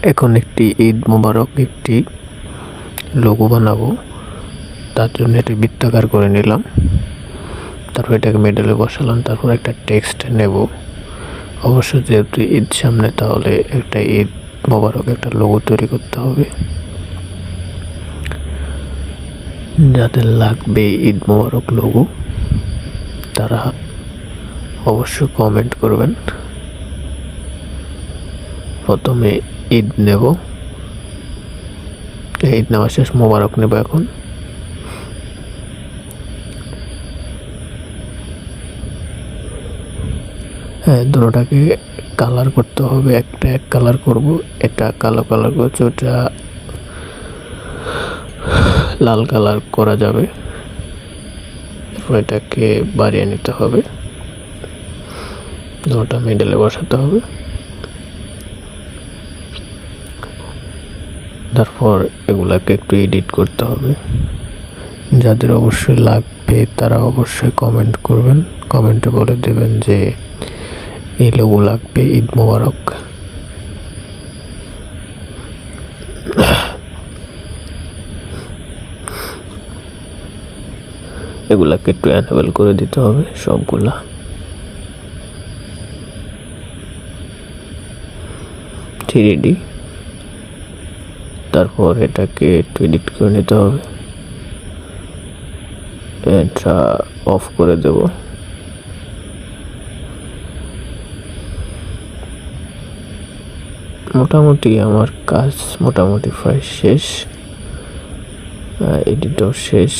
এখন একটি ঈদ মোবারক একটি লোগো বানাবো। তার জন্য এটি বৃত্তাকার করে নিলাম, তারপর এটাকে মিডলে বসালাম, তারপর একটা টেক্সট নেব। অবশ্যই যেহেতু ঈদ সামনে, তাহলে একটা ঈদ মোবারক একটা লোগো তৈরি করতে হবে। যাদের লাগবে ঈদ মোবারক লোগো তারা অবশ্যই কমেন্ট করবেন। প্রথমে ঈদ নেব, ঈদ নেওয়া শেষ, মোবারক নেব। এখন দুটোটাকে কালার করতে হবে, একটা এক কালার করব, এটা কালো কালার করছে, ওটা লাল কালার করা যাবে। এরপর এটাকে বাড়িয়ে নিতে হবে, দুটোটা মিডলে বসাতে হবে। তারপর এগুলাকে একটু এডিট করতে হবে। যাদের অবশ্যই লাগবে তারা অবশ্যই কমেন্ট করবেন, কমেন্টে বলে দেবেন যে এই লোগো লাগবে, ঈদ মোবারক। এগুলাকে একটু অ্যানেবল করে দিতে হবে সবগুলা। থ্রি, তারপর এটাকে একটু এডিট করে নিতে হবে, এটা অফ করে দেব। মোটামুটি আমার কাজ মোটামুটি প্রায় শেষ, এডিটও শেষ।